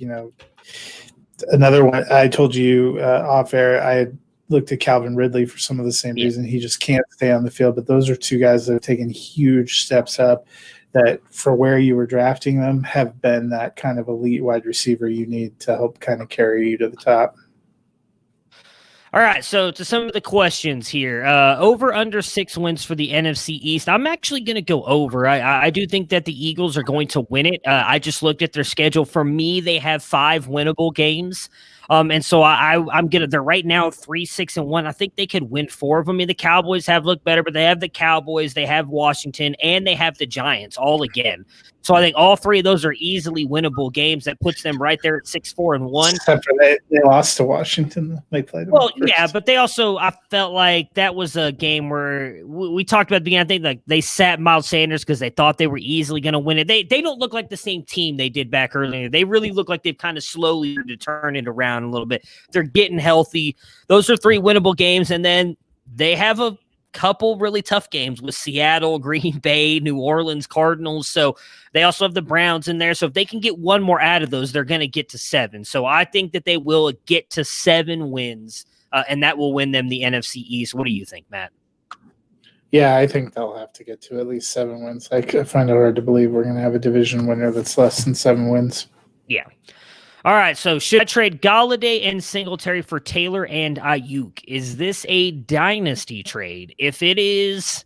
another one. I told you off air, I had looked at Calvin Ridley for some of the same reason. He just can't stay on the field. But those are two guys that have taken huge steps up that for where you were drafting them have been that kind of elite wide receiver you need to help kind of carry you to the top. All right, so to some of the questions here, over under 6 wins for the NFC East. I'm actually going to go over. I do think that the Eagles are going to win it. I just looked at their schedule. For me, they have 5 winnable games. And so I'm gonna. They're right now 3-6-1. I think they could win 4 of them. I mean, the Cowboys have looked better, but they have the Cowboys, they have Washington, and they have the Giants all again. So I think all 3 of those are easily winnable games. That puts them right there at 6-4-1. Except for they lost to Washington. They played them first. Yeah, but they also, I felt like that was a game where we talked about at the beginning. I think like they sat Miles Sanders because they thought they were easily going to win it. They don't look like the same team they did back earlier. They really look like they've kind of slowly to turn it around a little bit. They're getting healthy. Those are 3 winnable games, and then they have a couple really tough games with Seattle, Green Bay, New Orleans Cardinals. So they also have the Browns in there. So if they can get one more out of those, they're going to get to 7. So I think that they will get to 7 wins, and that will win them the NFC East. What do you think, Matt? Yeah, I think they'll have to get to at least 7 wins. I find it hard to believe we're going to have a division winner that's less than 7 wins. Yeah. All right, so should I trade Galladay and Singletary for Taylor and Ayuk? Is this a dynasty trade? If it is,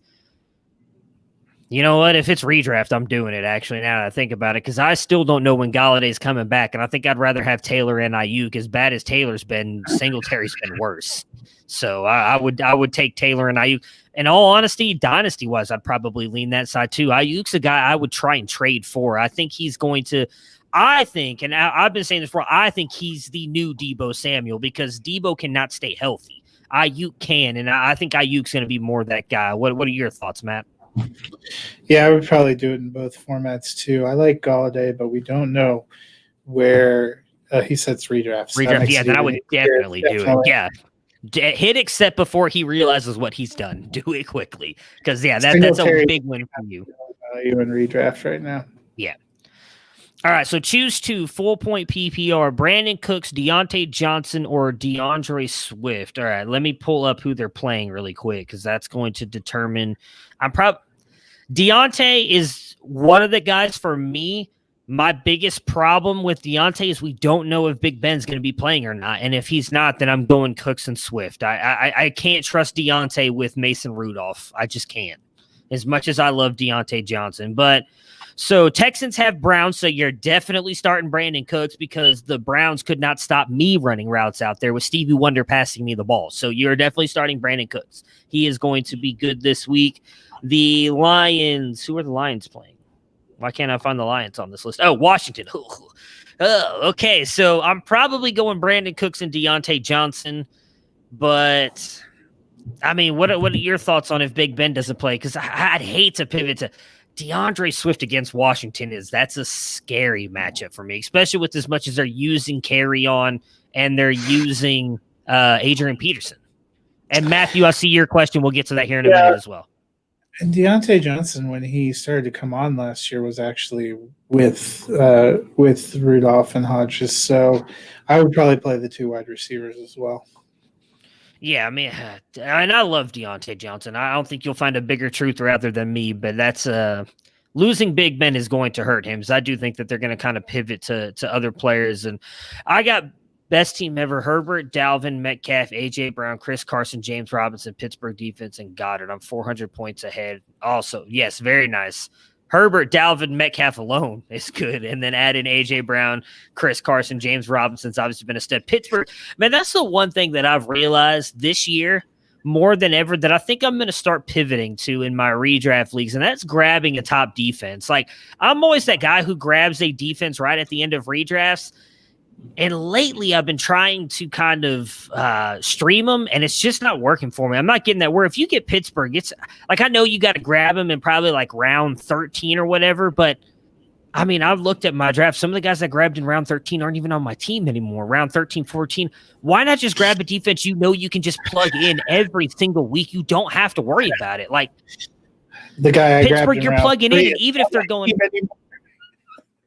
you know what? If it's redraft, I'm doing it, actually, now that I think about it, because I still don't know when Galladay's coming back, and I think I'd rather have Taylor and Ayuk. As bad as Taylor's been, Singletary's been worse. So I would take Taylor and Ayuk. In all honesty, dynasty-wise, I'd probably lean that side, too. Ayuk's a guy I would try and trade for. I think he's going to – I think, and I've been saying this before, I think he's the new Deebo Samuel because Deebo cannot stay healthy. Ayuk can, and I think Ayuk's going to be more that guy. What are your thoughts, Matt? Yeah, I would probably do it in both formats, too. I like Galladay, but we don't know where he said 3 drafts. Yeah, then I would definitely do it. Yeah. Hit accept before he realizes what he's done. Do it quickly because, that's a big win for you. You in redraft right now. Yeah. All right, so choose 2 full-point PPR, Brandon Cooks, Deontay Johnson, or DeAndre Swift. All right, let me pull up who they're playing really quick because that's going to determine. Deontay is one of the guys for me. My biggest problem with Deontay is we don't know if Big Ben's going to be playing or not, and if he's not, then I'm going Cooks and Swift. I can't trust Deontay with Mason Rudolph. I just can't, as much as I love Deontay Johnson, but – so Texans have Browns, so you're definitely starting Brandon Cooks because the Browns could not stop me running routes out there with Stevie Wonder passing me the ball. So you're definitely starting Brandon Cooks. He is going to be good this week. The Lions, who are the Lions playing? Why can't I find the Lions on this list? Oh, Washington. Okay, so I'm probably going Brandon Cooks and Deontay Johnson, but I mean, what are your thoughts on if Big Ben doesn't play? Because I'd hate to pivot to DeAndre Swift against Washington. That's a scary matchup for me, especially with as much as they're using Carry On and they're using Adrian Peterson. And Matthew, I see your question. We'll get to that here in a minute as well. And Deontay Johnson, when he started to come on last year, was actually with Rudolph and Hodges. So I would probably play the 2 wide receivers as well. Yeah, I mean, and I love Deontay Johnson. I don't think you'll find a bigger truth rather than me, but that's losing Big Ben is going to hurt him. So I do think that they're going to kind of pivot to other players. And I got Best team ever: Herbert, Dalvin, Metcalf, A.J. Brown, Chris Carson, James Robinson, Pittsburgh defense, and Goddard. I'm 400 points ahead. Also, yes, very nice. Herbert, Dalvin, Metcalf alone is good. And then add in A.J. Brown, Chris Carson, James Robinson's obviously been a stud. Pittsburgh, man, that's the one thing that I've realized this year more than ever that I think I'm going to start pivoting to in my redraft leagues, and that's grabbing a top defense. Like, I'm always that guy who grabs a defense right at the end of redrafts, and lately I've been trying to kind of stream them, and it's just not working for me. I'm not getting that where if you get Pittsburgh, it's like I know you got to grab them in probably like round 13 or whatever, but I mean, I've looked at my draft. Some of the guys I grabbed in round 13 aren't even on my team anymore. Round 13, 14. Why not just grab a defense you know you can just plug in every single week? You don't have to worry about it. Like the guy I Pittsburgh, grabbed you're plugging in, and even if they're going.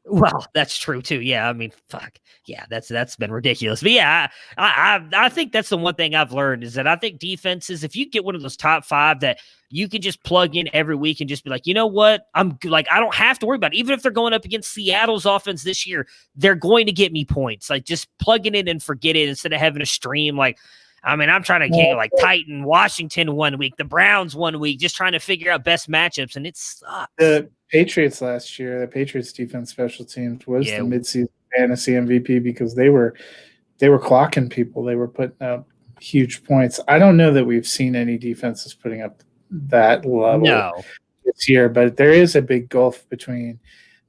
Well, that's true too. Yeah, I mean, fuck. Yeah, that's been ridiculous. But yeah, I think that's the one thing I've learned is that I think defenses, if you get one of those top 5 that you can just plug in every week and just be like, you know what, I'm like, I don't have to worry about it. Even if they're going up against Seattle's offense this year, they're going to get me points. Like just plugging it and forget it instead of having a stream. Like, I mean, I'm trying to get like Titan, Washington 1 week, the Browns 1 week, just trying to figure out best matchups, and it sucks. The Patriots last year, the Patriots defense special teams was the midseason fantasy MVP because they were clocking people. They were putting up huge points. I don't know that we've seen any defenses putting up that level this year, but there is a big gulf between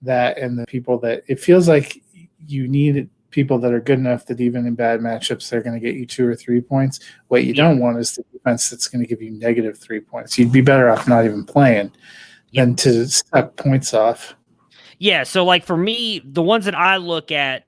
that and the people that it feels like you need people that are good enough that even in bad matchups, they're going to get you 2 or 3 points. What you don't want is the defense that's going to give you negative 3 points. You'd be better off not even playing than to suck points off. Yeah, so like for me, the ones that I look at,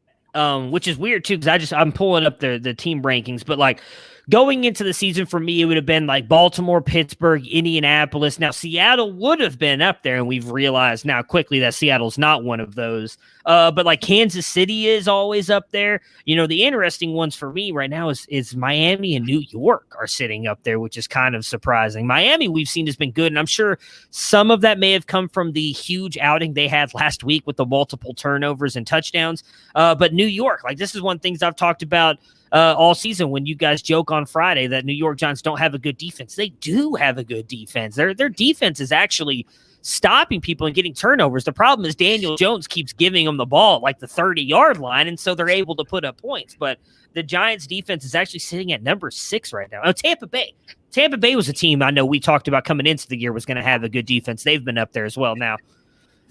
which is weird too, because I'm pulling up the team rankings, but like going into the season for me, it would have been like Baltimore, Pittsburgh, Indianapolis. Now Seattle would have been up there, and we've realized now quickly that Seattle's not one of those. But like Kansas City is always up there. You know, the interesting ones for me right now is Miami and New York are sitting up there, which is kind of surprising. Miami we've seen has been good, and I'm sure some of that may have come from the huge outing they had last week with the multiple turnovers and touchdowns. But New York, like this is one of the things I've talked about all season when you guys joke on Friday that New York Giants don't have a good defense. They do have a good defense. Their defense is actually stopping people and getting turnovers. The problem is Daniel Jones keeps giving them the ball at like the 30-yard line, and so they're able to put up points. But the Giants defense is actually sitting at number 6 right now. Oh, Tampa Bay. Tampa Bay was a team I know we talked about coming into the year was going to have a good defense. They've been up there as well. Now,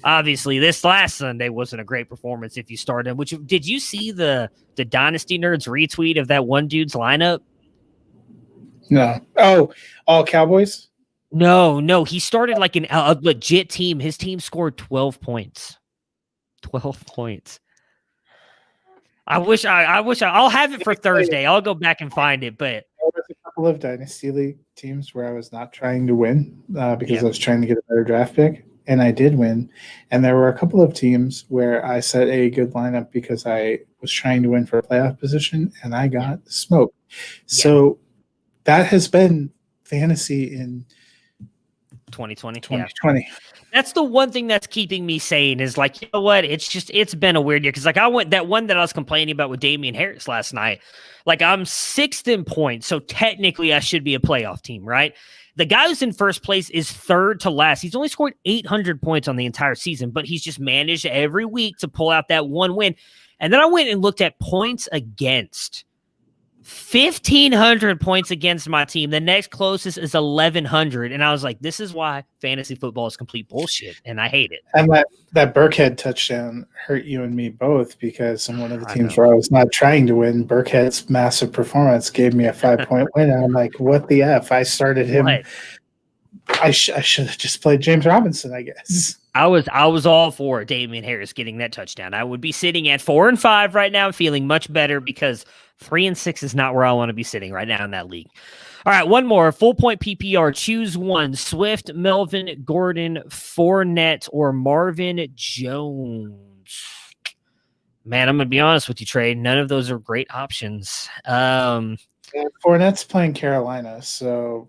obviously, this last Sunday wasn't a great performance if you started. Which did you see the Dynasty Nerds retweet of that one dude's lineup? No. Oh, all Cowboys? No. He started like a legit team. His team scored 12 points. 12 points. I'll have it for Thursday. I'll go back and find it. But there was a couple of Dynasty League teams where I was not trying to win because I was trying to get a better draft pick. And I did win. And there were a couple of teams where I set a good lineup because I was trying to win for a playoff position, and I got smoked. So that has been fantasy in 2020. 2020. Yeah. That's the one thing that's keeping me sane is like, you know what? It's been a weird year. Cause like I went that one that I was complaining about with Damian Harris last night. Like I'm 6th in points. So technically I should be a playoff team, right? The guy who's in first place is 3rd to last. He's only scored 800 points on the entire season, but he's just managed every week to pull out that one win. And then I went and looked at points against. 1,500 points against my team. The next closest is 1,100. And I was like, this is why fantasy football is complete bullshit. And I hate it. And that Burkhead touchdown hurt you and me both because in one of the teams where I was not trying to win, Burkhead's massive performance gave me a 5-point win. And I'm like, what the F? I started him. What? I should have just played James Robinson, I guess. I was all for Damian Harris getting that touchdown. I would be sitting at 4-5 right now, feeling much better because 3-6 is not where I want to be sitting right now in that league. All right, one more. Full point PPR. Choose one. Swift, Melvin, Gordon, Fournette, or Marvin Jones. Man, I'm going to be honest with you, Trey. None of those are great options. Fournette's playing Carolina, so...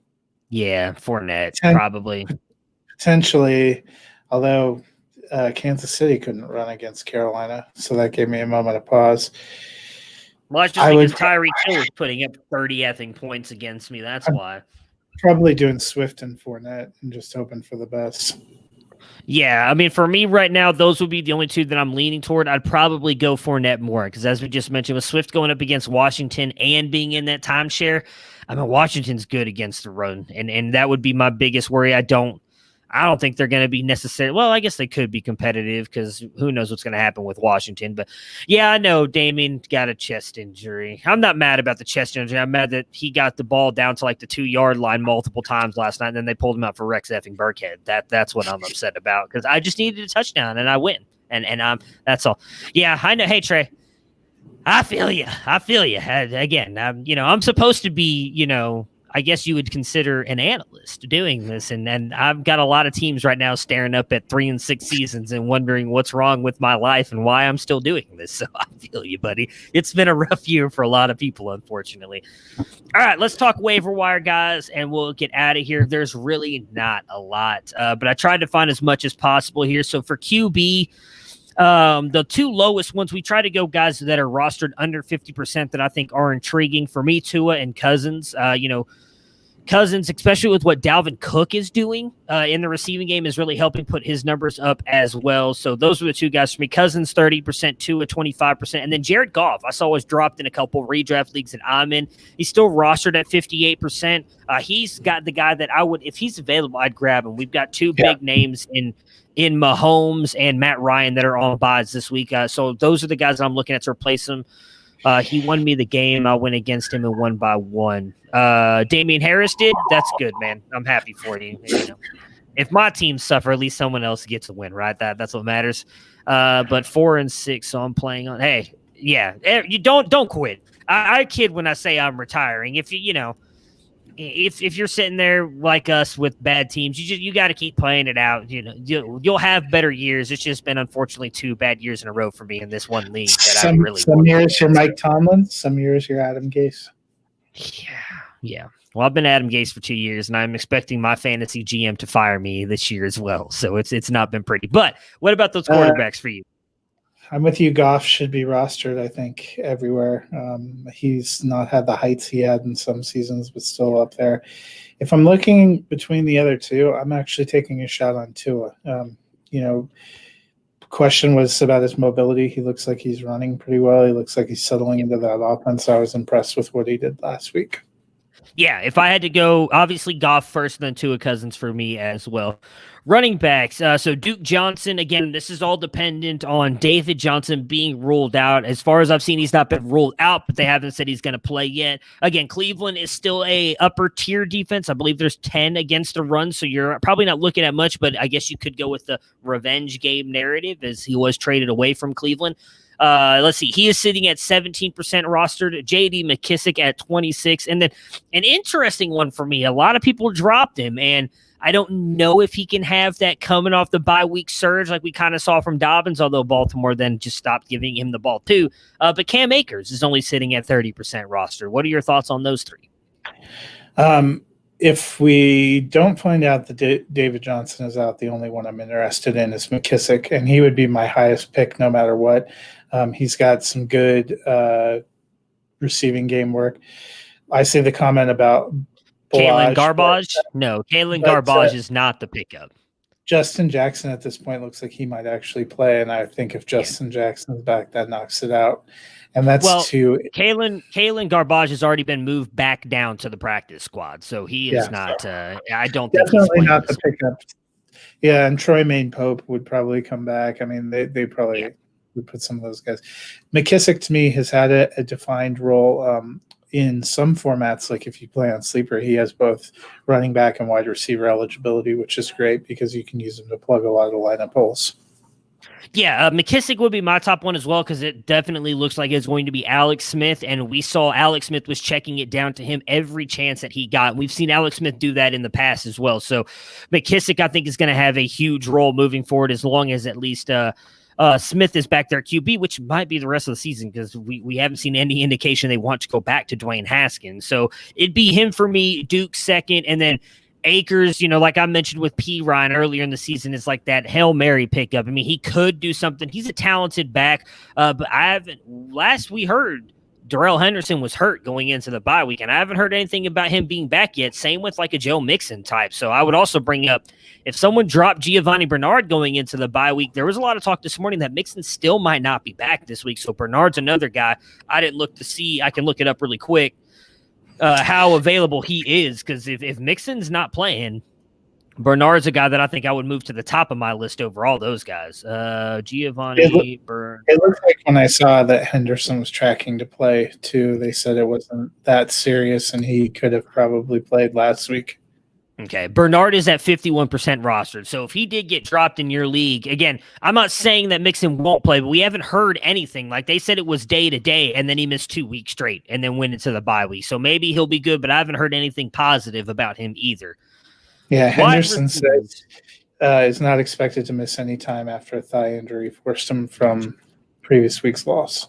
Yeah, Fournette, probably. Potentially, although Kansas City couldn't run against Carolina, so that gave me a moment of pause. Well, that's just because Tyreek Hill is putting up 30 effing points against me. That's why. Probably doing Swift and Fournette and just hoping for the best. Yeah, I mean, for me right now, those would be the only two that I'm leaning toward. I'd probably go Fournette more because, as we just mentioned, with Swift going up against Washington and being in that timeshare, I mean, Washington's good against the run, and that would be my biggest worry. I don't think they're going to be necessary. Well, I guess they could be competitive because who knows what's going to happen with Washington. But yeah, I know Damien got a chest injury. I'm not mad about the chest injury. I'm mad that he got the ball down to like the 2-yard line multiple times last night, and then they pulled him out for Rex effing Burkhead. That's what I'm upset about because I just needed a touchdown and I win. And that's all. Yeah, I know. Hey, Trey, I feel you. Again, I'm supposed to be, I guess you would consider an analyst doing this. And I've got a lot of teams right now staring up at 3-6 seasons and wondering what's wrong with my life and why I'm still doing this. So I feel you, buddy. It's been a rough year for a lot of people, unfortunately. All right, let's talk waiver wire, guys, and we'll get out of here. There's really not a lot, but I tried to find as much as possible here. So for QB, the two lowest ones, we try to go guys that are rostered under 50% that I think are intriguing. For me, Tua and Cousins. Cousins, especially with what Dalvin Cook is doing in the receiving game, is really helping put his numbers up as well. So those were the two guys for me. Cousins 30%, Tua 25%, and then Jared Goff. I saw was dropped in a couple redraft leagues that I'm in. He's still rostered at 58%. He's got the guy that I would, if he's available, I'd grab him. We've got two big names in Mahomes and Matt Ryan that are on buys this week. So those are the guys that I'm looking at to replace him. He won me the game. I went against him and won by 1. Damian Harris did. That's good, man. I'm happy for you. If my teams suffer, at least someone else gets a win, right? That's what matters. But 4-6, so I'm playing on. Hey, yeah, you don't quit. I kid when I say I'm retiring. If if you're sitting there like us with bad teams, you got to keep playing it out. You'll have better years. It's just been unfortunately 2 bad years in a row for me in this one league. Some years you're Mike Tomlin, some years you're Adam Gase. Yeah. Well, I've been Adam Gase for 2 years, and I'm expecting my fantasy GM to fire me this year as well. So it's not been pretty. But what about those quarterbacks for you? I'm with you. Goff should be rostered, I think, everywhere. He's not had the heights he had in some seasons, but still up there. If I'm looking between the other two, I'm actually taking a shot on Tua. Question was about his mobility. He looks like he's running pretty well. He looks like he's settling into that offense. I was impressed with what he did last week. Yeah, if I had to go, obviously Goff first, then Tua Cousins for me as well. Running backs, so Duke Johnson, again, this is all dependent on David Johnson being ruled out. As far as I've seen, he's not been ruled out, but they haven't said he's going to play yet. Again, Cleveland is still a upper tier defense. I believe there's 10 against the run, so you're probably not looking at much, but I guess you could go with the revenge game narrative as he was traded away from Cleveland. Let's see. He is sitting at 17% rostered. J.D. McKissick at 26. And then an interesting one for me. A lot of people dropped him, and I don't know if he can have that coming off the bye week surge like we kind of saw from Dobbins, although Baltimore then just stopped giving him the ball too. But Cam Akers is only sitting at 30% roster. What are your thoughts on those three? If we don't find out that David Johnson is out, the only one I'm interested in is McKissick, and he would be my highest pick no matter what. He's got some good receiving game work. I see the comment about Kalen Garbage. No, Kalen Garbage is not the pickup. Justin Jackson at this point looks like he might actually play, and I think if Justin Jackson's back, that knocks it out. And that's Kalen Garbage has already been moved back down to the practice squad, so he is not. I don't think definitely not the pickup. Yeah, and Troy Maine Pope would probably come back. I mean, they probably would put some of those guys. McKissick to me has had a defined role in some formats. Like if you play on Sleeper, he has both running back and wide receiver eligibility, which is great because you can use him to plug a lot of lineup holes. Yeah, McKissick would be my top one as well because it definitely looks like it's going to be Alex Smith, and we saw Alex Smith was checking it down to him every chance that he got. We've seen Alex Smith do that in the past as well. So McKissick, I think, is going to have a huge role moving forward as long as at least Smith is back there QB, which might be the rest of the season because we haven't seen any indication they want to go back to Dwayne Haskins. So it'd be him for me, Duke second, and then Akers, like I mentioned with P. Ryan earlier in the season, is like that Hail Mary pickup. I mean, he could do something. He's a talented back, but last we heard, Darrell Henderson was hurt going into the bye week, and I haven't heard anything about him being back yet. Same with like a Joe Mixon type. So I would also bring up, if someone dropped Giovanni Bernard going into the bye week, there was a lot of talk this morning that Mixon still might not be back this week. So Bernard's another guy I didn't look to see. I can look it up really quick how available he is, because if Mixon's not playing, Bernard's a guy that I think I would move to the top of my list over all those guys. Giovanni Bernard. It looks like when I saw that Henderson was tracking to play too, they said it wasn't that serious and he could have probably played last week. Okay, Bernard is at 51% rostered. So if he did get dropped in your league, again, I'm not saying that Mixon won't play, but we haven't heard anything. Like they said it was day to day, and then he missed 2 weeks straight and then went into the bye week. So maybe he'll be good, but I haven't heard anything positive about him either. Yeah, Henderson says is not expected to miss any time after a thigh injury forced him from previous week's loss.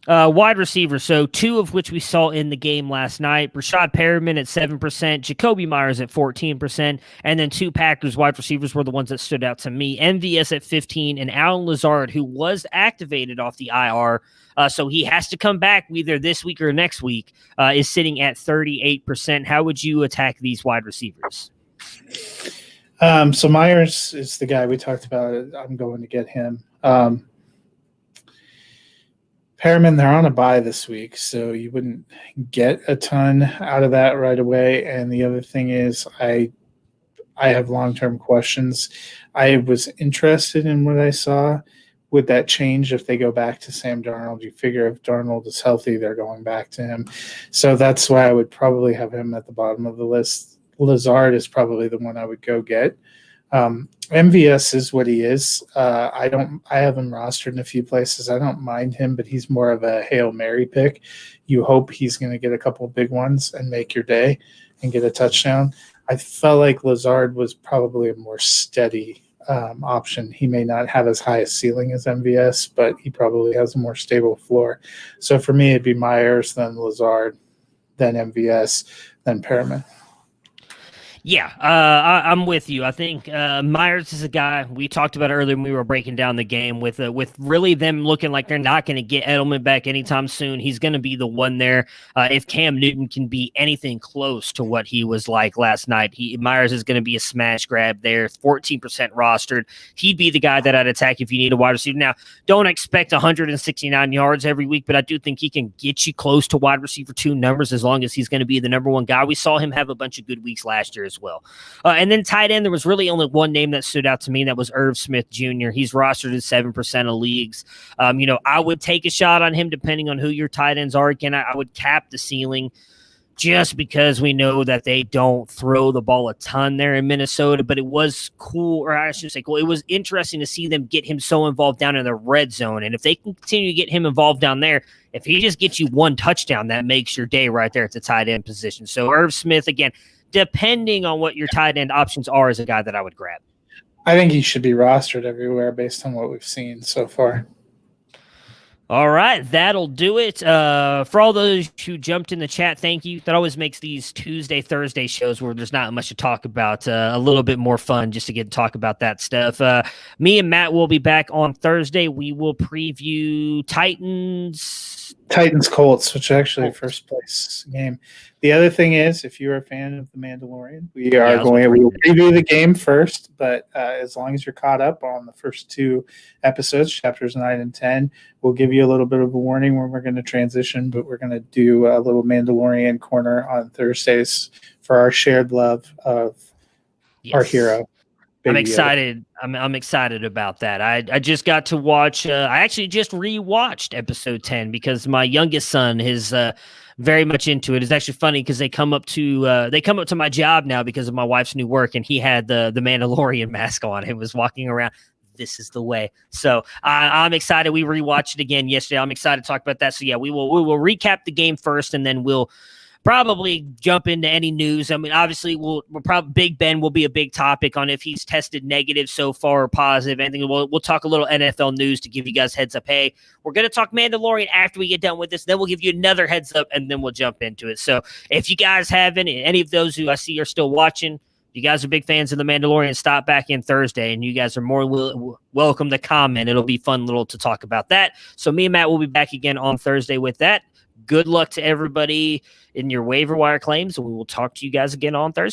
Wide receivers, so 2 of which we saw in the game last night. Rashad Perriman at 7%, Jacoby Myers at 14%, and then 2 Packers wide receivers were the ones that stood out to me. MVS at 15%, and Allen Lazard, who was activated off the IR, so he has to come back either this week or next week, is sitting at 38%. How would you attack these wide receivers? So Myers is the guy we talked about. I'm going to get him. Perriman, they're on a bye this week, so you wouldn't get a ton out of that right away. And the other thing is I have long-term questions. I was interested in what I saw. Would that change if they go back to Sam Darnold? You figure if Darnold is healthy, they're going back to him. So that's why I would probably have him at the bottom of the list. Lazard is probably the one I would go get. MVS is what he is. I have him rostered in a few places. I don't mind him, but he's more of a Hail Mary pick. You hope he's going to get a couple of big ones and make your day and get a touchdown. I felt like Lazard was probably a more steady option. He may not have as high a ceiling as MVS, but he probably has a more stable floor. So for me, it'd be Myers, then Lazard, then MVS, then Perriman. Yeah, I'm with you. I think Myers is a guy we talked about earlier when we were breaking down the game with really them looking like they're not going to get Edelman back anytime soon. He's going to be the one there. If Cam Newton can be anything close to what he was like last night, Myers is going to be a smash grab there. 14% rostered. He'd be the guy that I'd attack if you need a wide receiver. Now, don't expect 169 yards every week, but I do think he can get you close to wide receiver 2 numbers as long as he's going to be the number 1 guy. We saw him have a bunch of good weeks last year as well. And then tight end, there was really only one name that stood out to me, and that was Irv Smith Jr. He's rostered at 7% of leagues. I would take a shot on him depending on who your tight ends are. Again, I would cap the ceiling just because we know that they don't throw the ball a ton there in Minnesota, but it was cool, or I should say cool. It was interesting to see them get him so involved down in the red zone. And if they can continue to get him involved down there, if he just gets you 1 touchdown, that makes your day right there at the tight end position. So Irv Smith, again, depending on what your tight end options are, is a guy that I would grab. I think he should be rostered everywhere based on what we've seen so far. All right, that'll do it. For all those who jumped in the chat, thank you. That always makes these Tuesday, Thursday shows where there's not much to talk about a little bit more fun just to get to talk about that stuff. Me and Matt will be back on Thursday. We will preview Titans Colts, which is actually a first place game. The other thing is, if you're a fan of The Mandalorian, we will preview the game first, but as long as you're caught up on the first 2 episodes, chapters 9 and 10, we'll give you a little bit of a warning when we're going to transition, but we're going to do a little Mandalorian corner on Thursdays for our shared love of our hero. I'm excited. I'm excited about that. I just got to watch. I actually just rewatched episode 10 because my youngest son is very much into it. It's actually funny because they come up to my job now because of my wife's new work, and he had the Mandalorian mask on and was walking around. This is the way. So I'm excited. We rewatched it again yesterday. I'm excited to talk about that. So yeah, we will recap the game first, and then we'll probably jump into any news. I mean, obviously, we'll probably Big Ben will be a big topic on if he's tested negative so far or positive. Anything. We'll talk a little NFL news to give you guys heads up. Hey, we're going to talk Mandalorian after we get done with this. Then we'll give you another heads up, and then we'll jump into it. So if you guys have any of those who I see are still watching, you guys are big fans of The Mandalorian, stop back in Thursday, and you guys are more welcome to comment. It'll be fun little to talk about that. So me and Matt will be back again on Thursday with that. Good luck to everybody in your waiver wire claims, and we will talk to you guys again on Thursday.